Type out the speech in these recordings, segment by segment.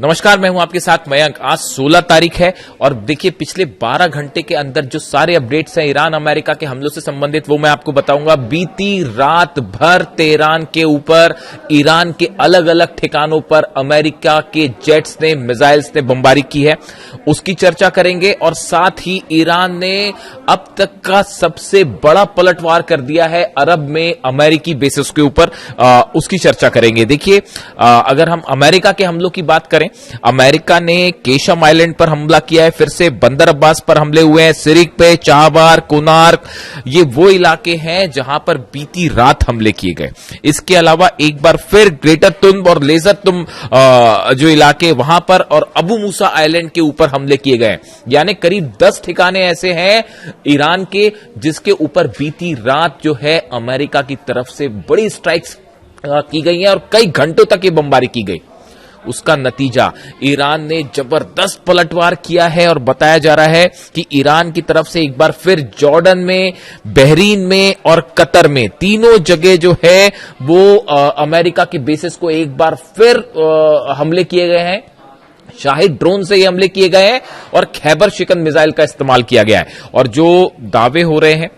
नमस्कार, मैं हूं आपके साथ मयंक। आज 16 तारीख है और देखिए पिछले 12 घंटे के अंदर जो सारे अपडेट्स हैं ईरान अमेरिका के हमलों से संबंधित वो मैं आपको बताऊंगा। बीती रात भर तेहरान के ऊपर ईरान के अलग अलग ठिकानों पर अमेरिका के जेट्स ने मिसाइल्स ने बमबारी की है, उसकी चर्चा करेंगे। और साथ ही ईरान ने अब तक का सबसे बड़ा पलटवार कर दिया है अरब में अमेरिकी बेसिस के ऊपर, उसकी चर्चा करेंगे। देखिए अगर हम अमेरिका के हमलों की बात करें, अमेरिका ने केशम आइलैंड पर हमला किया है, फिर से बंदर अब्बास पर हमले हुए हैं, सिरिक पे, चाबार, कोनार्क, ये वो इलाके हैं जहां पर बीती रात हमले किए गए। इसके अलावा एक बार फिर ग्रेटर तुम और लेजर तुम जो इलाके वहां पर और अबू मूसा आइलैंड के ऊपर हमले किए गए। यानी करीब 10 ठिकाने ऐसे हैं ईरान के जिसके ऊपर बीती रात जो है अमेरिका की तरफ से बड़ी स्ट्राइक्स की गई हैं और कई घंटों तक ये बमबारी की गई। उसका नतीजा ईरान ने जबरदस्त पलटवार किया है और बताया जा रहा है कि ईरान की तरफ से एक बार फिर जॉर्डन में, बहरीन में और कतर में तीनों जगह जो है वो अमेरिका की बेसिस को एक बार फिर हमले किए गए हैं। शाहिद ड्रोन से ये हमले किए गए हैं और खैबर शिकन मिसाइल का इस्तेमाल किया गया है। और जो दावे हो रहे हैं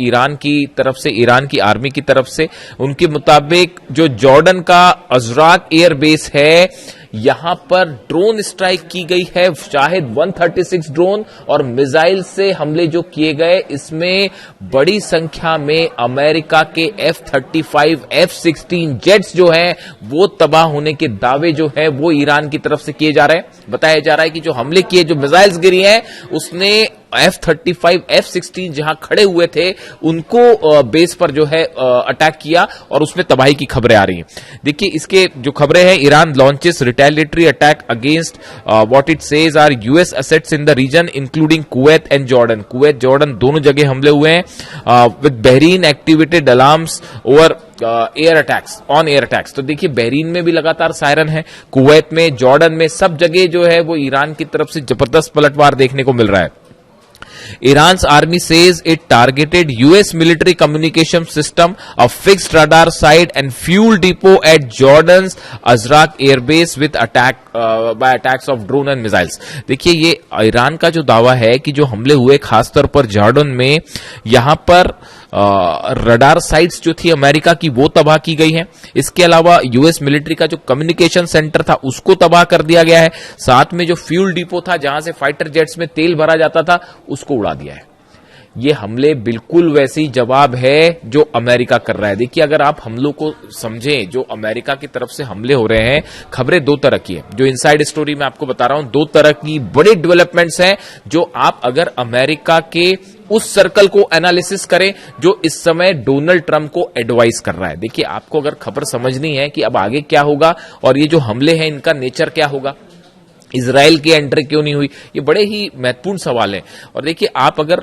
ईरान की तरफ से, ईरान की आर्मी की तरफ से, उनके मुताबिक जो जॉर्डन का अजराक एयर बेस है यहां पर ड्रोन स्ट्राइक की गई है, शायद 136 ड्रोन और मिसाइल से हमले जो किए गए, इसमें बड़ी संख्या में अमेरिका के F-35, F-16 जेट्स जो हैं वो तबाह होने के दावे जो है वो ईरान की तरफ से किए जा रहे हैं। बताया जा रहा है कि जो हमले किए, जो मिसाइल्स गिरी हैं, उसने F-35, F-16 जहां खड़े हुए थे उनको बेस पर जो है अटैक किया और उसमें तबाही की खबरें आ रही हैं। देखिए इसके जो खबरें हैं, Iran launches retaliatory attack against what it says are US assets in the region including Kuwait and Jordan. Kuwait Jordan दोनों जगह हमले हुए हैं। With Bahrain activated alarms over air attacks, on air attacks. तो देखिए बहरीन में भी लगातार सायरन है, कुवैत में, जॉर्डन में, सब जगह जो है वो ईरान की तरफ से जबरदस्त पलटवार देखने को मिल रहा है। Iran's army says it targeted US military communication system, a fixed radar site and fuel depot at Jordan's Azraq airbase with by attacks of drone and missiles। देखिए ये ईरान का जो दावा है कि जो हमले हुए खासतौर पर जॉर्डन में, यहां पर रडार साइट्स जो थी अमेरिका की वो तबाह की गई हैं। इसके अलावा यूएस मिलिट्री का जो कम्युनिकेशन सेंटर था उसको तबाह कर दिया गया है। साथ में जो फ्यूल डिपो था जहां से फाइटर जेट्स में तेल भरा जाता था उसको उड़ा दिया है। ये हमले बिल्कुल वैसी जवाब है जो अमेरिका कर रहा है। देखिए अगर आप हमलों को समझें, जो अमेरिका की तरफ से हमले हो रहे हैं, खबरें दो तरह की है। जो इनसाइड स्टोरी मैं आपको बता रहा हूं, दो तरह की बड़ी डेवलपमेंट्स हैं जो आप अगर अमेरिका के उस सर्कल को एनालिसिस करें जो इस समय डोनाल्ड ट्रंप को एडवाइस कर रहा है। देखिए आपको अगर खबर समझनी है कि अब आगे क्या होगा और ये जो हमले हैं इनका नेचर क्या होगा, इजराइल की एंट्री क्यों नहीं हुई, ये बड़े ही महत्वपूर्ण सवाल हैं। और देखिए आप अगर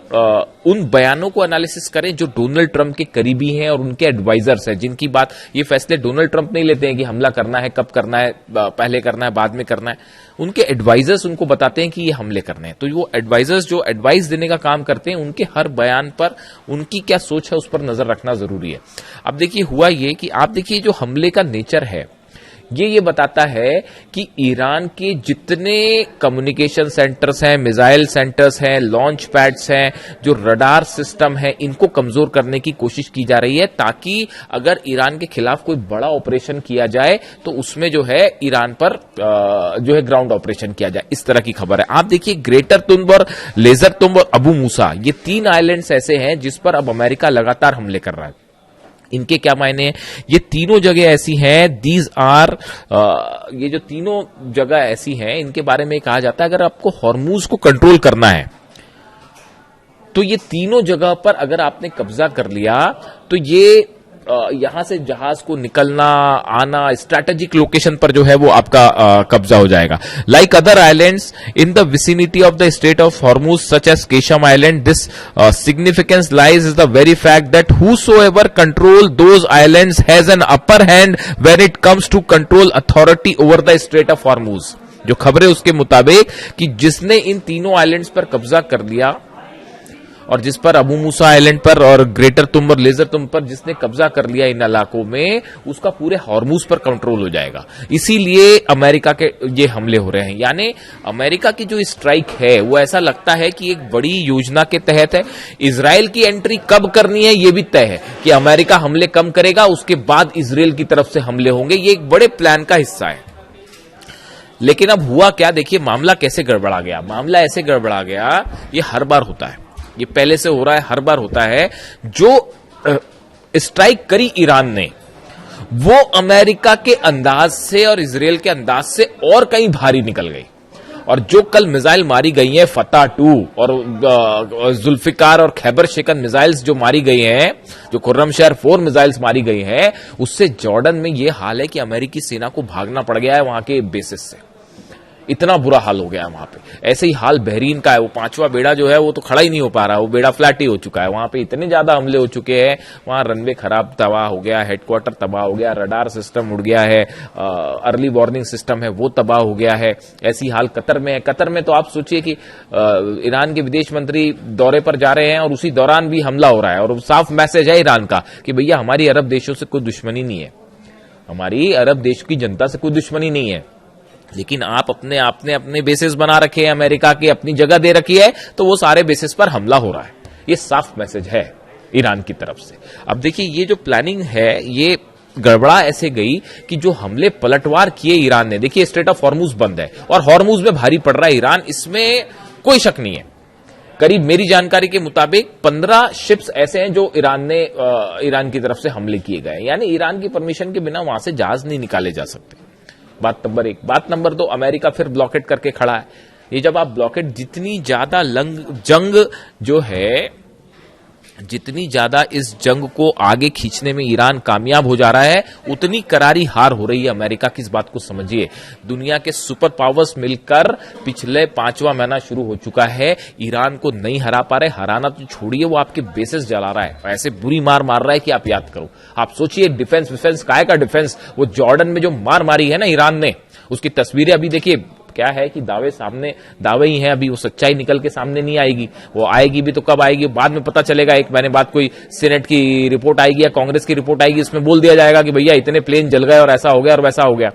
उन बयानों को एनालिसिस करें जो डोनाल्ड ट्रंप के करीबी हैं और उनके एडवाइजर्स हैं, जिनकी बात, ये फैसले डोनाल्ड ट्रंप नहीं लेते हैं कि हमला करना है, कब करना है, पहले करना है, बाद में करना है। उनके एडवाइजर्स उनको बताते हैं कि ये हमले करने हैं। तो वो एडवाइजर्स जो एडवाइस देने का काम करते हैं, उनके हर बयान पर उनकी क्या सोच है उस पर नजर रखना जरूरी है। अब देखिए हुआ ये कि आप देखिए जो हमले का नेचर है ये बताता है कि ईरान के जितने कम्युनिकेशन सेंटर्स हैं, मिसाइल सेंटर्स हैं, लॉन्च पैड्स हैं, जो रडार सिस्टम है, इनको कमजोर करने की कोशिश की जा रही है ताकि अगर ईरान के खिलाफ कोई बड़ा ऑपरेशन किया जाए तो उसमें जो है ईरान पर जो है ग्राउंड ऑपरेशन किया जाए। इस तरह की खबर है। आप देखिए ग्रेटर तुंब और लेजर तुंब और अबू मूसा, ये 3 आइलैंड्स ऐसे हैं जिस पर अब अमेरिका लगातार हमले कर रहा है। इनके क्या मायने हैं? ये तीनों जगह ऐसी हैं, दीज आर ये जो तीनों जगह ऐसी हैं, इनके बारे में कहा जाता है अगर आपको हॉर्मूज को कंट्रोल करना है तो ये तीनों जगह पर अगर आपने कब्जा कर लिया तो ये यहां से जहाज को निकलना आना स्ट्रैटेजिक लोकेशन पर जो है वो आपका कब्जा हो जाएगा। Like other islands in the vicinity of the state of Hormuz such as Qeshm island, this significance lies is the very fact that whosoever control those islands has an upper hand when it comes to control authority over the Strait of Hormuz। जो खबरें उसके मुताबिक कि जिसने इन तीनों islands पर कब्जा कर लिया और जिस पर अबू मूसा आइलैंड पर और ग्रेटर तुम और लेजर तुम पर जिसने कब्जा कर लिया इन इलाकों में, उसका पूरे हॉर्मूज पर कंट्रोल हो जाएगा। इसीलिए अमेरिका के ये हमले हो रहे हैं। यानी अमेरिका की जो स्ट्राइक है वो ऐसा लगता है कि एक बड़ी योजना के तहत है। इजराइल की एंट्री कब करनी है ये भी तय है कि अमेरिका हमले कम करेगा, उसके बाद इजराइल की तरफ से हमले होंगे। ये एक बड़े प्लान का हिस्सा है। लेकिन अब हुआ क्या, देखिए मामला कैसे गड़बड़ा गया। मामला ऐसे गड़बड़ा गया, ये हर बार होता है, ये पहले से हो रहा है, हर बार होता है। जो स्ट्राइक करी ईरान ने वो अमेरिका के अंदाज से और इजराइल के अंदाज से और कहीं भारी निकल गई। और जो कल मिसाइल मारी गई हैं, फतह 2 और जुल्फिकार और खैबर शिकन मिसाइल्स जो मारी गई हैं, जो खुर्रमशहर 4 मिसाइल्स मारी गई हैं, उससे जॉर्डन में यह हाल है कि अमेरिकी सेना को भागना पड़ गया है वहां के बेसिस से। इतना बुरा हाल हो गया है वहां पे। ऐसे ही हाल बहरीन का है, वो 5वां बेड़ा जो है वो तो खड़ा ही नहीं हो पा रहा, वो बेड़ा फ्लैट ही हो चुका है। वहां पे इतने ज्यादा हमले हो चुके हैं, वहां रनवे खराब तबाह हो गया, हेडक्वार्टर तबाह हो गया, रडार सिस्टम उड़ गया है, अर्ली वार्निंग सिस्टम है वो तबाह हो गया है। ऐसी हाल कतर में है। कतर में तो आप सोचिए कि ईरान के विदेश मंत्री दौरे पर जा रहे हैं और उसी दौरान भी हमला हो रहा है। और साफ मैसेज है ईरान का कि भैया हमारी अरब देशों से कोई दुश्मनी नहीं है, हमारी अरब देश की जनता से कोई दुश्मनी नहीं है, लेकिन आप अपने बेसिस बना रखे हैं, अमेरिका की अपनी जगह दे रखी है, तो वो सारे बेसिस पर हमला हो रहा है। ये साफ मैसेज है ईरान की तरफ से। अब देखिए ये जो प्लानिंग है ये गड़बड़ा ऐसे गई कि जो हमले पलटवार किए ईरान ने, देखिए स्ट्रेट ऑफ हॉर्मूज बंद है और हॉर्मूज में भारी पड़ रहा है ईरान, इसमें कोई शक नहीं है। करीब मेरी जानकारी के मुताबिक 15 शिप्स ऐसे हैं जो ईरान की तरफ से हमले किए गए, यानी ईरान की परमिशन के बिना वहां से जहाज नहीं निकाले जा सकते। बात नंबर 1। बात नंबर 2, अमेरिका फिर ब्लॉकेट करके खड़ा है। ये जब आप ब्लॉकेट, जितनी ज्यादा जंग जो है, जितनी ज्यादा इस जंग को आगे खींचने में ईरान कामयाब हो जा रहा है, उतनी करारी हार हो रही है अमेरिका की। इस बात को समझिए। दुनिया के सुपर पावर्स मिलकर पिछले 5वां महीना शुरू हो चुका है, ईरान को नहीं हरा पा रहे। हराना तो छोड़िए, वो आपके बेसेस जला रहा है, ऐसे बुरी मार मार रहा है कि आप याद करो। आप सोचिए डिफेंस काय का डिफेंस, वो जॉर्डन में जो मार मारी है ना ईरान ने, उसकी तस्वीरें अभी देखिए। क्या है कि दावे ही हैं, अभी वो सच्चाई निकल के सामने नहीं आएगी। वो आएगी भी तो कब आएगी, बाद में पता चलेगा। एक महीने बाद कोई सीनेट की रिपोर्ट आएगी या कांग्रेस की रिपोर्ट आएगी, उसमें बोल दिया जाएगा कि भैया इतने प्लेन जल गए और ऐसा हो गया और वैसा हो गया।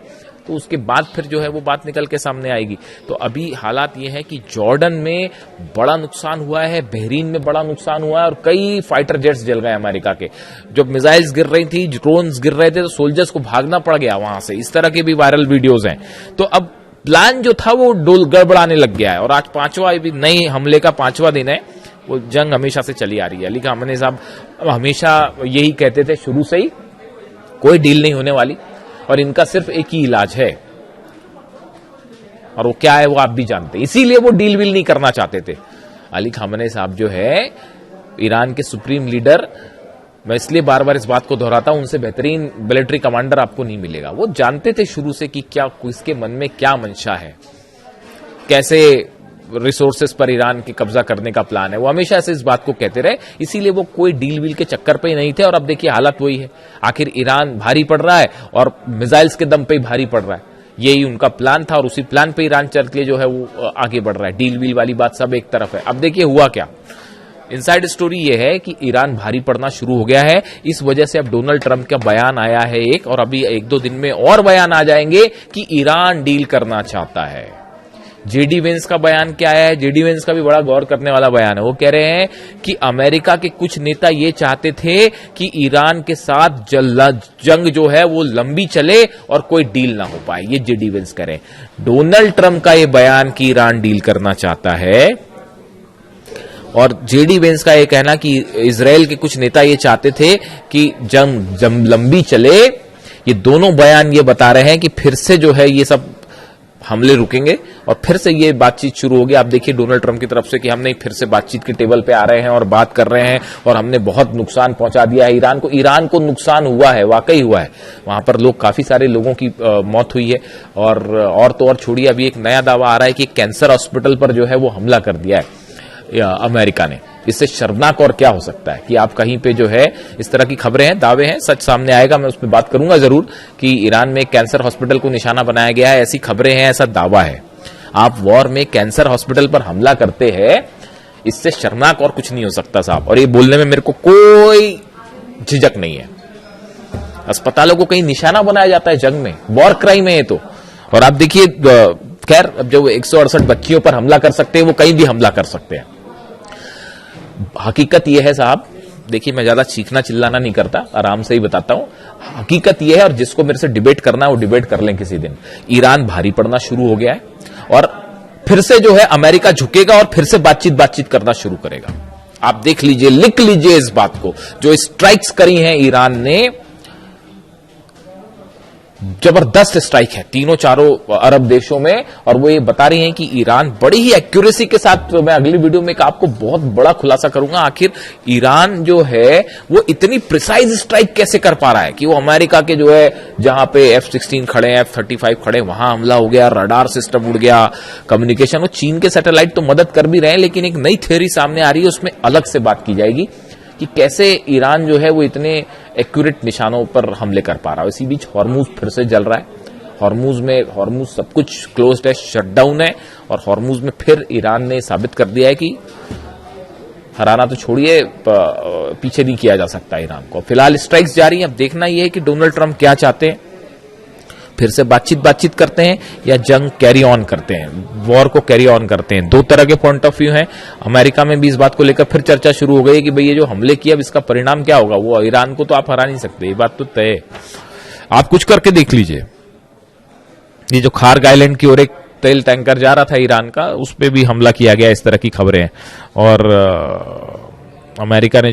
तो उसके बाद फिर जो है वो बात निकल के सामने आएगी। तो अभी हालात ये है कि जॉर्डन में बड़ा नुकसान हुआ है, बहरीन में बड़ा नुकसान हुआ है और कई फाइटर जेट्स जल गए अमेरिका के। जब मिसाइल्स गिर रही थी, ड्रोन्स गिर रहे थे, तो सोल्जर्स को भागना पड़ गया वहां से। इस तरह के भी वायरल वीडियोज हैं। तो अब प्लान जो था वो गड़बड़ाने लग गया है। और आज 5वां भी नई हमले का 5वां दिन है। वो जंग हमेशा से चली आ रही है। अली खामनेई साहब हमेशा यही कहते थे शुरू से ही, कोई डील नहीं होने वाली और इनका सिर्फ एक ही इलाज है, और वो क्या है वो आप भी जानते हैं। इसीलिए वो डील विल नहीं करना चाहते थे। अली खामनेई साहब जो है ईरान के सुप्रीम लीडर, मैं इसलिए बार बार इस बात को दोहराता हूं, उनसे बेहतरीन मिलिट्री कमांडर आपको नहीं मिलेगा। वो जानते थे शुरू से कि क्या किसके मन में क्या मंशा है, कैसे रिसोर्सेस पर ईरान की कब्जा करने का प्लान है। वो हमेशा से इस बात को कहते रहे, इसीलिए वो कोई डील वील के चक्कर पे ही नहीं थे। और अब देखिए हालत वही है। आखिर ईरान भारी पड़ रहा है और मिसाइल्स के दम पे ही भारी पड़ रहा है। यही उनका प्लान था और उसी प्लान पे ईरान चल के जो है वो आगे बढ़ रहा है। डील वील वाली बात सब एक तरफ है। अब देखिए हुआ क्या। इनसाइड स्टोरी ये है कि ईरान भारी पड़ना शुरू हो गया है। इस वजह से अब डोनाल्ड ट्रंप का बयान आया है एक, और अभी 1-2 दिन में और बयान आ जाएंगे कि ईरान डील करना चाहता है। जेडी वेंस का बयान क्या है? जेडी वेंस का भी बड़ा गौर करने वाला बयान है। वो कह रहे हैं कि अमेरिका के कुछ नेता ये चाहते थे कि ईरान के साथ जंग जो है वो लंबी चले और कोई डील ना हो पाए। ये जेडी वेंस कह रहे हैं। डोनाल्ड ट्रंप का ये बयान कि ईरान डील करना चाहता है, और जेडी वेंस का ये कहना कि इजराइल के कुछ नेता ये चाहते थे कि जंग लंबी चले। ये दोनों बयान ये बता रहे हैं कि फिर से जो है ये सब हमले रुकेंगे और फिर से ये बातचीत शुरू होगी। आप देखिए डोनाल्ड ट्रंप की तरफ से कि हमने फिर से बातचीत के टेबल पे आ रहे हैं और बात कर रहे हैं और हमने बहुत नुकसान पहुंचा दिया है ईरान को। ईरान को नुकसान हुआ है, वाकई हुआ है। वहां पर काफी सारे लोगों की मौत हुई है। और तो और छोड़िए, अभी एक नया दावा आ रहा है कि कैंसर हॉस्पिटल पर जो है वो हमला कर दिया है अमेरिका ने। इससे शर्मनाक और क्या हो सकता है कि आप कहीं पे जो है इस तरह की खबरें हैं, दावे हैं, सच सामने आएगा, मैं उस पर बात करूंगा जरूर कि ईरान में कैंसर हॉस्पिटल को निशाना बनाया गया है। ऐसी खबरें हैं, ऐसा दावा है। आप वॉर में कैंसर हॉस्पिटल पर हमला करते हैं, इससे शर्मनाक और कुछ नहीं हो सकता साहब, और ये बोलने में मेरे को कोई झिझक नहीं है। अस्पतालों को कहीं निशाना बनाया जाता है जंग में, वॉर क्राइम है ये तो। और आप देखिए, खैर अब जो 168 बच्चियों पर हमला कर सकते हैं वो कहीं भी हमला कर सकते हैं। हकीकत यह है साहब, देखिए मैं ज्यादा चीखना चिल्लाना नहीं करता, आराम से ही बताता हूं। हकीकत यह है, और जिसको मेरे से डिबेट करना है वो डिबेट कर लें किसी दिन। ईरान भारी पड़ना शुरू हो गया है और फिर से जो है अमेरिका झुकेगा और फिर से बातचीत करना शुरू करेगा। आप देख लीजिए, लिख लीजिए इस बात को। जो स्ट्राइक्स करी हैं ईरान ने, जबरदस्त स्ट्राइक है तीनों चारों अरब देशों में, और वो ये बता रही हैं कि ईरान बड़ी ही एक्यूरेसी के साथ, मैं अगली वीडियो में आपको बहुत बड़ा खुलासा करूंगा, आखिर ईरान जो है वो इतनी प्रिसाइज स्ट्राइक कैसे कर पा रहा है कि वो अमेरिका के जो है जहां पे F-16 खड़े हैं, F-35 खड़े, वहां हमला हो गया, रडार सिस्टम उड़ गया, कम्युनिकेशन। वो चीन के सैटेलाइट तो मदद कर भी रहे हैं, लेकिन एक नई थ्योरी सामने आ रही है, उसमें अलग से बात की जाएगी कि कैसे ईरान जो है वो इतने एक्यूरेट निशानों पर हमले कर पा रहा है। इसी बीच हॉर्मुज फिर से जल रहा है। हॉर्मुज सब कुछ क्लोज्ड है, शटडाउन है, और हॉर्मुज में फिर ईरान ने साबित कर दिया है कि हराना तो छोड़िए, पीछे नहीं किया जा सकता ईरान को। फिलहाल स्ट्राइक्स जारी है। अब देखना यह है कि डोनाल्ड ट्रंप क्या चाहते हैं, फिर से बातचीत करते हैं या जंग कैरी ऑन करते हैं, वॉर को कैरी ऑन करते हैं। दो तरह के पॉइंट ऑफ व्यू हैं। अमेरिका में भी इस बात को लेकर फिर चर्चा शुरू हो गई कि भाई ये जो हमले किया इसका परिणाम क्या होगा। वो ईरान को तो आप हरा नहीं सकते, ये बात तो तय है। आप कुछ करके देख लीजिए, ये जो खार्ग आइलैंड की ओर एक तेल टैंकर जा रहा था ईरान का, उस पर भी हमला किया गया, इस तरह की खबरें हैं। और अमेरिका ने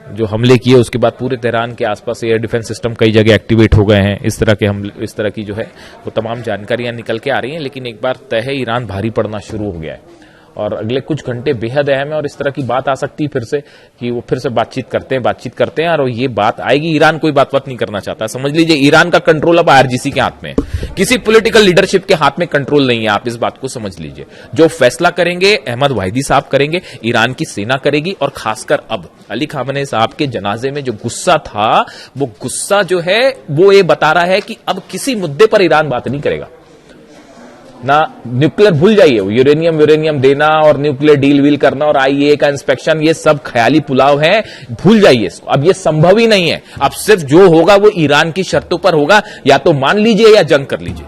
जो हमले किए उसके बाद पूरे तेहरान के आसपास एयर डिफेंस सिस्टम कई जगह एक्टिवेट हो गए हैं। इस तरह की जो है वो तमाम जानकारियां निकल के आ रही हैं। लेकिन एक बार तय है, ईरान भारी पड़ना शुरू हो गया है और अगले कुछ घंटे बेहद अहम है। और इस तरह की बात आ सकती है फिर से कि वो फिर से बातचीत करते हैं और ये बात आएगी। ईरान कोई बात नहीं करना चाहता, समझ लीजिए। ईरान का कंट्रोल अब IRGC के हाथ में है, किसी पॉलिटिकल लीडरशिप के हाथ में कंट्रोल नहीं है। आप इस बात को समझ लीजिए। जो फैसला करेंगे अहमद वाहिदी साहब करेंगे, ईरान की सेना करेगी। और खासकर अब अली खामनेई साहब के जनाजे में जो गुस्सा था, वो गुस्सा जो है वो ये बता रहा है कि अब किसी मुद्दे पर ईरान बात नहीं करेगा। ना न्यूक्लियर, भूल जाइए, यूरेनियम देना और न्यूक्लियर डील वील करना और IAEA का इंस्पेक्शन, ये सब ख्याली पुलाव है, भूल जाइए इसको। अब ये संभव ही नहीं है। अब सिर्फ जो होगा वो ईरान की शर्तों पर होगा, या तो मान लीजिए या जंग कर लीजिए।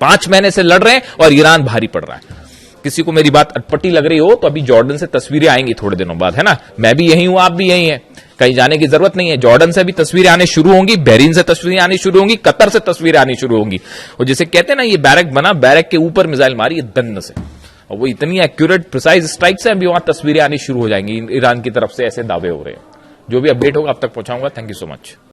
5 महीने से लड़ रहे हैं और ईरान भारी पड़ रहा है। किसी को मेरी बात अटपटी लग रही हो तो अभी जॉर्डन से तस्वीरें आएंगी थोड़े दिनों बाद, है ना। मैं भी यही हूं, आप भी यही हैं, कहीं जाने की जरूरत नहीं है। जॉर्डन से भी तस्वीरें आने शुरू होंगी, बहरीन से तस्वीरें आनी शुरू होंगी, कतर से तस्वीरें आनी शुरू होंगी। और जैसे कहते हैं ना, ये बैरक बना, बैरक के ऊपर मिसाइल मारी दन्न से, और वो इतनी एक्यूरेट प्रिसाइज स्ट्राइक से अभी वहां तस्वीरें आनी शुरू हो जाएंगी। ईरान की तरफ से ऐसे दावे हो रहे हैं। जो भी अपडेट होगा अब तक पहुंचाऊंगा। Thank you so much.